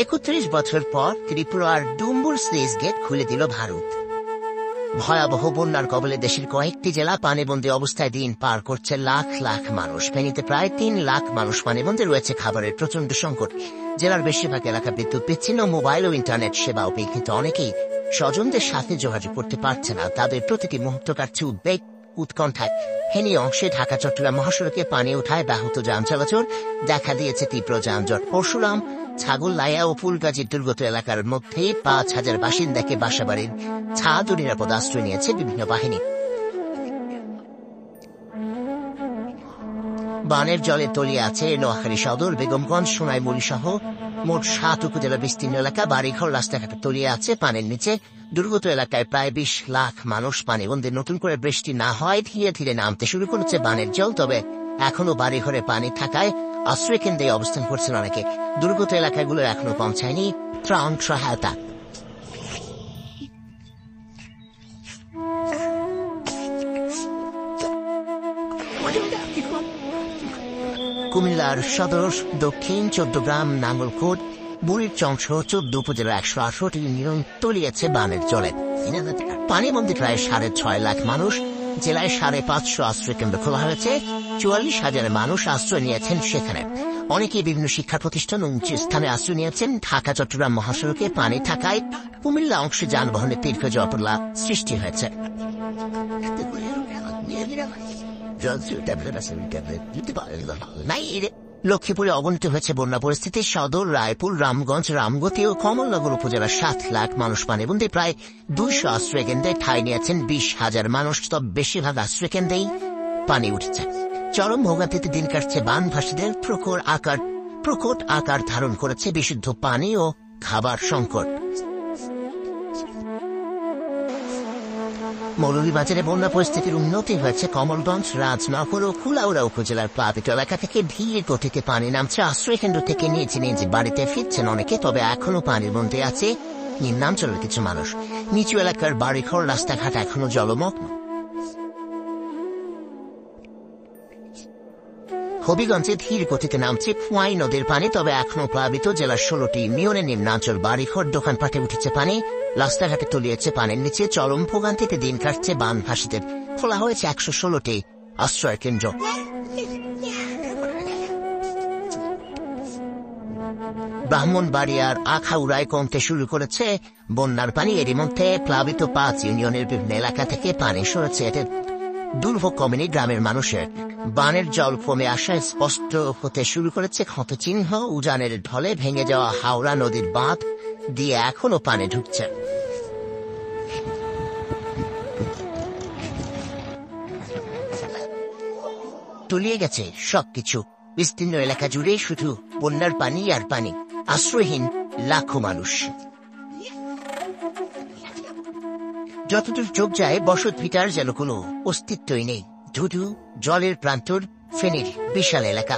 31 বছর পর ত্রিপুরার ডুম্বুর স্লুইস গেট খুলে দিল ভারত। ভয়াবহ বন্যার কবলে দেশের কয়েকটি জেলা পানিবন্দী অবস্থায় দিন পার করছে লাখ লাখ মানুষ। ফেনীতে প্রায় 3 লাখ মানুষ পানিবন্দী রয়েছে। খাবারের প্রচন্ড সংকট। জেলার বেশিরভাগ এলাকা বিদ্যুৎ বিচ্ছিন্ন, মোবাইল ও ইন্টারনেট সেবা উপেক্ষিত। অনেকেই স্বজনদের সাথে যোগাযোগ করতে পারছে না। তাদের প্রতিটি মুহূর্ত কাটছে উদ্বেগ, উৎকণ্ঠায়। ফেনী অংশে ঢাকা চট্টগ্রাম মহাসড়কে পানি ওঠায় ব্যাহত যান চলাচল, দেখা দিয়েছে তীব্র যানজট। পরশুরাম, ছাগলনাইয়া ও ফুলগাজীর দুর্গত এলাকার মধ্যে 5,000 বাসিন্দাকে বাসাবাড়ির ছাদ ও নিরাপদ আশ্রয় নিয়েছে বিভিন্ন বাহিনী। বানের জলে তলিয়ে আছে নোয়াখালী সদর, বেগমগঞ্জ, সোনাইমুড়ি সহ মোট 7 উপজেলা বিস্তীর্ণ এলাকা। বাড়িঘর, রাস্তাঘাটে তলিয়ে আছে পানির নিচে। দুর্গত এলাকায় প্রায় 20 লাখ মানুষ পানিবন্দী। নতুন করে বৃষ্টি না হয় ধীরে ধীরে নামতে শুরু করেছে বানের জল। তবে এখনো বাড়িঘরে পানি থাকায় আশ্রয় কেন্দ্রে অবস্থান করছেন অনেকে। দুর্গত এলাকাগুলো এখনো পৌঁছায়নি ত্রাণ সহায়তা। কুমিল্লার সদর, দক্ষিণ চৌদ্দগ্রাম, নাঙ্গলকোট, বুড়ির চংস 14 উপজেলা 118টি ইউনিয়ন তলিয়েছে বানের জলে। পানিবন্দী প্রায় 6.5 লাখ মানুষ। জেলায় 550 আশ্রয় কেন্দ্র খোলা হয়েছে। 44,000 মানুষ আশ্রয় নিয়েছেন সেখানে। অনেকে বিভিন্ন শিক্ষা প্রতিষ্ঠান ও উঁচু স্থানে আশ্রয় নিয়েছেন। ঢাকা চট্টগ্রাম মহাসড়কে পানি থাকায় কুমিল্লা অংশে যানবাহনে দীর্ঘ জটলা সৃষ্টি হয়েছে। লক্ষ্মীপুরে অবনতি হয়েছে বন্যা পরিস্থিতি। সদর, রায়পুর, রামগঞ্জ, রামগতি ও কমলনগর উপজেলার 7 লাখ মানুষ পানিবন্দী। প্রায় 200 আশ্রয় কেন্দ্রে ঠাঁই নিয়েছেন 20,000 মানুষ। তবে বেশিরভাগ আশ্রয় কেন্দ্রেই পানি উঠছে। চরম ভোগান্তিতে দিন কাটছে বানভাসীদের। প্রকট আকার ধারণ করেছে বিশুদ্ধ পানি ও খাবার সংকট। মৌলভীবাজারে বন্যা পরিস্থিতির উন্নতি হয়েছে। কমলগঞ্জ, রাজনগর ও কুলাউড়া উপজেলার প্লাবিত এলাকা থেকে ধীর গতিতে পানি নামছে। আশ্রয় কেন্দ্র থেকে নিজ বাড়িতে ফিরছেন অনেকে। তবে এখনো পানির মধ্যে আছে নিম্নাঞ্চলের কিছু মানুষ। নিচু এলাকার বাড়িঘর, রাস্তাঘাট এখনো জলমগ্ন। হবিগঞ্জে ধীর গতিতে নামছে খোয়াই নদীর পানি। তবে এখনো প্লাবিত জেলার 16টি ইউনিয়নের নিম্নাঞ্চল বাড়িঘর, দোকানপাটে উঠেছে পানি। রাস্তাঘাটে তলিয়েছে পানির নিচে। চরম ভোগান্তিতে দিন কাটছে বানভাসীদের। খোলা হয়েছে 116টি আশ্রয় কেন্দ্র। ব্রাহ্মণবাড়িয়ার আখাউড়ায় কমতে শুরু করেছে বন্যার পানি। এরই মধ্যে প্লাবিত 5 ইউনিয়নের বিভিন্ন এলাকা থেকে পানি সরেছে। এতে দুর্ভোগ কমেনি গ্রামের মানুষের। বানের জল কমে আসায় স্পষ্ট হতে শুরু করেছে ক্ষতচিহ্ন। উজানের ঢলে ভেঙে যাওয়া হাওড়া নদীর বাঁধ দিয়ে এখনো পানি ঢুকছে। তলিয়ে গেছে সবকিছু। বিস্তীর্ণ এলাকা জুড়ে শুধু বন্যার পানি আর পানি। আশ্রয়হীন লাখো মানুষ। যতদূর চোখ যায় বসত ভিটার যেন কোনো অস্তিত্বই নেই। ধুধু জলের প্রান্তর ফেনীর বিশাল এলাকা।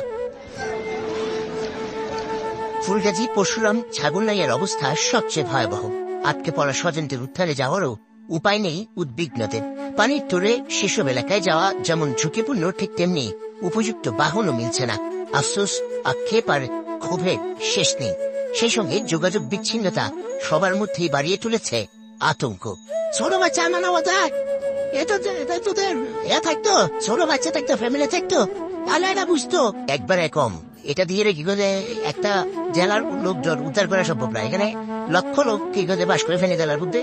ফুলগাজী, পরশুরাম, ছাগলনাইয়ার অবস্থা সবচেয়ে ভয়াবহ। আটকে পড়া স্বজনদের উদ্ধারে যাওয়ারও উপায় নেই উদ্বিগ্নদের। পানির তোরে সেসব এলাকায় যাওয়া যেমন ঝুঁকিপূর্ণ, ঠিক তেমনি উপযুক্ত বাহনও মিলছে না। আফসোস, আক্ষেপ আর ক্ষোভের শেষ নেই। সেই সঙ্গে যোগাযোগ বিচ্ছিন্নতা সবার মধ্যেই বাড়িয়ে তুলেছে আতঙ্ক। ছোট বাচ্চা মানাবো দেখ, তোদের থাকতো, ছোট বাচ্চা থাকতো, ফ্যামিলি থাকতো, তাহলে এটা বুঝতো। একবারে কম। এটা দিয়ে কি করে একটা জেলার লোকজন উদ্ধার করা সম্ভব না। এখানে লক্ষ লোক কি করে বাস করে ফেনী জেলার মধ্যে।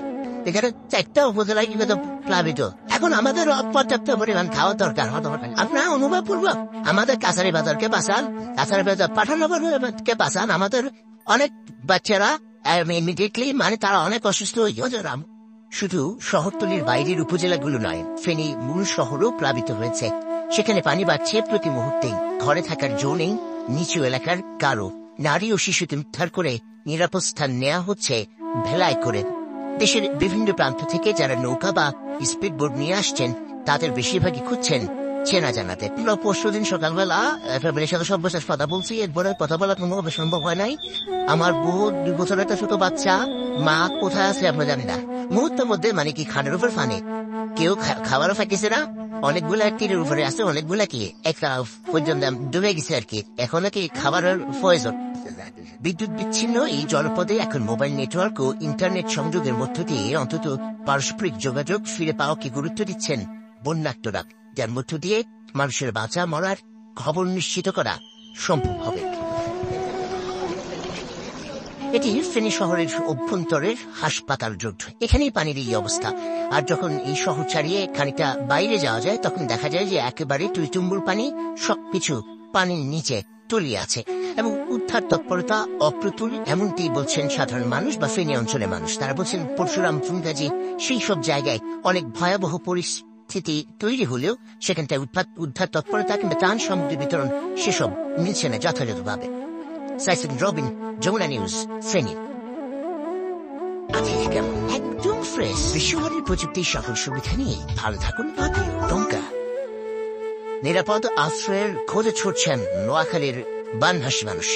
এখানে 4টা উপজেলায় কি করে প্লাবিত। এখন আমাদের পর্যাপ্ত পরিমাণ খাওয়া দরকার। আপনার অনুভব পূর্বক আমাদের কাছারি বাজারকে বাঁচান, কাছারি বাজার পাঠানগরকে বাঁচান। আমাদের অনেক বাচ্চারা ইমিডিয়েটলি তারা অনেক অসুস্থ হয়ে। শুধু শহরতলির বাইরের উপজেলাগুলো নয়, ফেনী মূল শহরও প্লাবিত হয়েছে। সেখানে পানি বাড়ছে প্রতি মুহূর্তেই। ঘরে থাকার জো নেই নিচু এলাকার কারো। নারী ও শিশুদের উদ্ধার করে নিরাপদ স্থান নেওয়া হচ্ছে ভেলায় করে। দেশের বিভিন্ন প্রান্ত থেকে যারা নৌকা বা স্পিডবোট নিয়ে আসছেন তাদের বেশিরভাগই খুঁজছেন চেনা জানাতে। পরশুদিন সকালবেলা ফ্যামিলির সাথে সর্বশেষ কথা বলছি। এরপরে কথা বলা কোনোভাবে সম্ভব হয় নাই। আমার বহু 2 বছরের একটা ছোট বাচ্চা, মা কোথায় আছে আমরা জানি না। মুহূর্তের মধ্যে কি খানের উপর ফানে, কেউ খাবারও ফাঁকিছে না। অনেকগুলা তীরের উপরে আছে, অনেকগুলা কি একটা পর্যন্ত ডুবে গেছে আর কি। এখন কি খাবারের প্রয়োজন। বিদ্যুৎ বিচ্ছিন্ন এই জনপদে এখন মোবাইল নেটওয়ার্ক ও ইন্টারনেট সংযোগের মধ্য দিয়ে অন্তত পারস্পরিক যোগাযোগ ফিরে পাওয়াকে গুরুত্ব দিচ্ছেন বন্যার্তরা, যার মধ্য দিয়ে মানুষের বাঁচা মরার খবর নিশ্চিত করা সম্ভব হবে। এটি ফেনী শহরের অভ্যন্তরের হাসপাতাল রোড, এখানেই পানির এই অবস্থা। আর যখন এই শহর ছাড়িয়ে খানিকটা বাইরে যাওয়া যায় তখন দেখা যায় যে একেবারে টুইটুম্বুর পানি, সবকিছু পানির নিচে তলিয়ে আছে এবং উদ্ধার তৎপরতা অপ্রতুল, এমনটি বলছেন সাধারণ মানুষ বা ফেনী অঞ্চলের মানুষ। তারা বলছেন পরশুরাম ফুলগাজী সেই সব জায়গায় অনেক ভয়াবহ পরিস্থিতি তৈরি হলেও সেখানটায় উদ্ধার তৎপরতা কিংবা ত্রাণ সামগ্রী বিতরণ সেসব মিলছে না যথাযথভাবে। সাইসিন রবিন, যমুনা নিউজ, ফেনী। একদম ফ্রেশ বিশ্বমানের প্রযুক্তির সকল সুবিধা নিয়ে ভালো থাকুন টঙ্কা। নিরাপদ আশ্রয়ের খোঁজে ছুটছেন নোয়াখালীর বানভাসী মানুষ।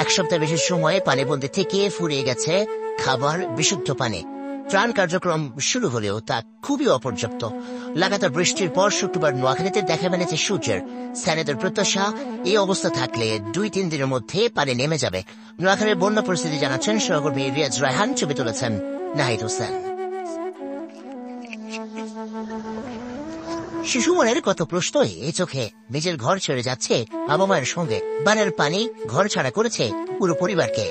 এক সপ্তাহ বেশি সময়ে পানিবন্দী থেকে ফুরিয়ে গেছে খাবার, বিশুদ্ধ পানি। ত্রাণ কার্যক্রম শুরু হলেও তা খুবই অপর্যাপ্ত। লাগাতার বৃষ্টির পর শুক্রবার নোয়াখালীতে দেখা মেলেছে সূর্যের। স্থানীয়দের প্রত্যাশা এই অবস্থা থাকলে 2-3 দিনের মধ্যে পানি নেমে যাবে। নোয়াখালীর বন্যা পরিস্থিতি জানাচ্ছেন সহকর্মী রিয়াজ রায়হান, ছবি তুলেছেন নাহিদ হোসেন। শিশু মনের কত প্রশ্ন এই চোখে। নিজের ঘর ছেড়ে যাচ্ছে বাবা মায়ের সঙ্গে, বানের পানি ঘর ছাড়া করেছে পুরো পরিবারকে।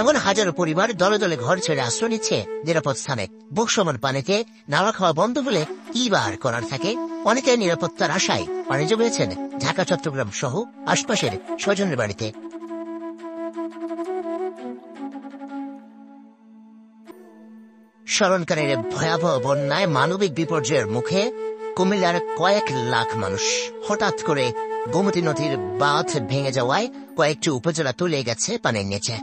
এমন হাজারো পরিবার দলে দলে ঘর ছেড়ে আশ্রয় নিচ্ছে নিরাপদ স্থানে। বুক সমান পানিতে নাওয়া খাওয়া বন্ধ হলে কি বার করার থাকে। অনেকে নিরাপত্তার আশায় পানি জমিয়েছেন ঢাকা, চট্টগ্রাম সহ আশপাশের স্বজনের বাড়িতে। স্মরণকারীর ভয়াবহ বন্যায় মানবিক বিপর্যয়ের মুখে কুমিল্লার কয়েক লাখ মানুষ। হঠাৎ করে গোমতী নদীর বাঁধ ভেঙে যাওয়ায় কয়েকটি উপজেলা তলিয়ে গেছে পানির নিচে।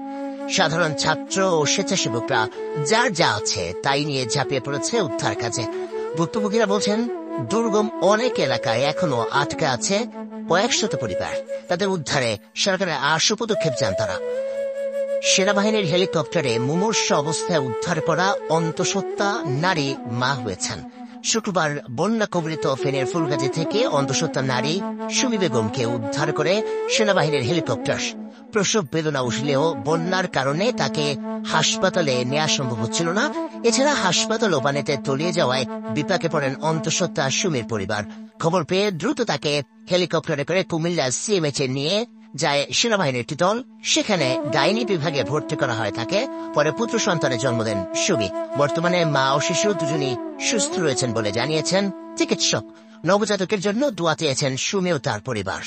সাধারণ ছাত্র ও স্বেচ্ছাসেবকরা যার যা আছে তাই নিয়ে ঝাঁপিয়ে পড়েছে উদ্ধার কাজে। ভুক্তভোগীরা বলছেন দুর্গম অনেক এলাকায় এখনো আটকে আছে কয়েক শত পরিবার। তাদের উদ্ধারে সরকারের আশু পদক্ষেপ চান তারা। সেনাবাহিনীর হেলিকপ্টারে মুমূর্ষ অবস্থায় উদ্ধার করা অন্তঃসত্ত্বা নারী মা হয়েছেন। শুক্রবার বন্যা কবলিত ফেনীর ফুলগাজী থেকে অন্তঃসত্ত্বা নারী সুমি বেগমকে উদ্ধার করে সেনাবাহিনীর হেলিকপ্টার। প্রসব বেদনা উঠলেও বন্যার কারণে তাকে হাসপাতালে নেওয়া সম্ভব হচ্ছিল না। এছাড়া হাসপাতাল ও পানিতে তলিয়ে যাওয়ায় বিপাকে পড়েন অন্তঃসত্ত্বা সুমির পরিবার। খবর পেয়ে দ্রুত তাকে হেলিকপ্টারে করে কুমিল্লা সিএমএইচে নিয়ে যায় সেনাবাহিনীর একটি দল। সেখানে গাইনি বিভাগে ভর্তি করা হয় তাকে। পরে পুত্র সন্তানের জন্ম দেন সুমি। বর্তমানে মা ও শিশু দুজনই সুস্থ রয়েছেন বলে জানিয়েছেন চিকিৎসক। নবজাতকের জন্য দোয়া চেয়েছেন সুমি ও তার পরিবার।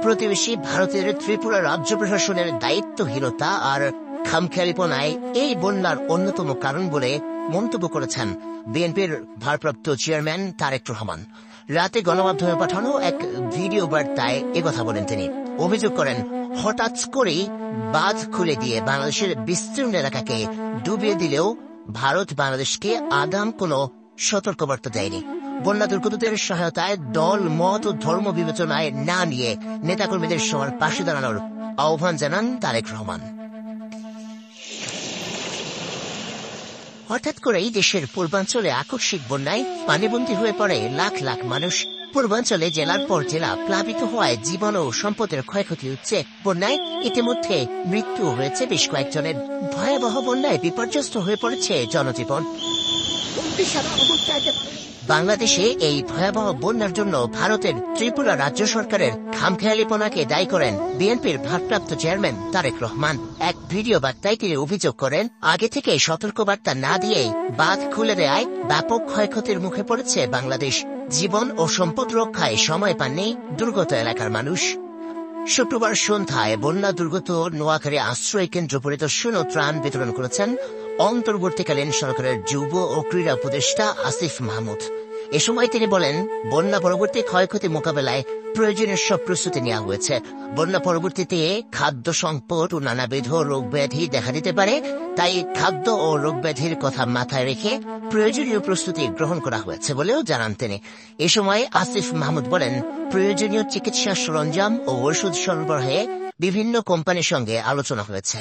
প্রতিবেশী ভারতের ত্রিপুরা রাজ্য প্রশাসনের দায়িত্বহীনতা আর খামখেয়ালিপনায় এই বন্যার অন্যতম কারণ বলে মন্তব্য করেছেন বিএনপির ভারপ্রাপ্ত চেয়ারম্যান তারেক রহমান। রাতে গণমাধ্যমে পাঠানো এক ভিডিও বার্তায় একথা বলেন তিনি। অভিযোগ করেন হঠাৎ করেই বাঁধ খুলে দিয়ে বাংলাদেশের বিস্তীর্ণ এলাকাকে ডুবিয়ে দিলেও ভারত বাংলাদেশকে আগাম কোনো সতর্কবার্তা দেয়নি। বন্যা দুর্গতদের সহায়তায় দল, মত ও ধর্ম বিবেচনায় না নিয়ে নেতাকর্মীদের সবার পাশে দাঁড়ানোর আহ্বান জানান তারেক রহমান। হঠাৎ করেই দেশের পূর্বাঞ্চলে আকস্মিক বন্যায় পানিবন্দী হয়ে পড়ে লাখ লাখ মানুষ। পূর্বাঞ্চলে জেলার পর জেলা প্লাবিত হওয়ায় জীবন ও সম্পদের ক্ষয়ক্ষতি হচ্ছে। বন্যায় ইতিমধ্যে মৃত্যু হয়েছে বেশ কয়েকজনের। ভয়াবহ বন্যায় বিপর্যস্ত হয়ে পড়েছে জনজীবন। বাংলাদেশে এই ভয়াবহ বন্যার জন্য ভারতের ত্রিপুরা রাজ্য সরকারের খামখেয়ালিপনাকে দায়ী করেন বিএনপির ভারপ্রাপ্ত চেয়ারম্যান তারেক রহমান। এক ভিডিও বার্তায় তিনি অভিযোগ করেন আগে থেকে সতর্কবার্তা না দিয়েই বাঁধ খুলে দেয়ায় ব্যাপক ক্ষয়ক্ষতির মুখে পড়েছে বাংলাদেশ। জীবন ও সম্পদ রক্ষায় সময় পাননি দুর্গত এলাকার মানুষ। শুক্রবার সন্ধ্যায় বন্যা দুর্গত নোয়াখালী আশ্রয় কেন্দ্র পরিদর্শন ও ত্রাণ বিতরণ করেছেন অন্তর্বর্তীকালীন সরকারের যুব ও ক্রীড়া উপদেষ্টা আসিফ মাহমুদ। এ সময় তিনি বলেন বন্যা পরবর্তী ক্ষয়ক্ষতি মোকাবেলায় প্রয়োজনীয় সব প্রস্তুতি নেওয়া হয়েছে। বন্যা পরবর্তীতে খাদ্য সংকট ও নানাবিধ রোগ ব্যাধি দেখা দিতে পারে, তাই খাদ্য ও রোগ ব্যাধির কথা মাথায় রেখে প্রয়োজনীয় প্রস্তুতি গ্রহণ করা হয়েছে বলেও জানান তিনি। এ সময় আসিফ মাহমুদ বলেন প্রয়োজনীয় চিকিৎসা সরঞ্জাম ও ওষুধ সরবরাহে বিভিন্ন কোম্পানির সঙ্গে আলোচনা হয়েছে।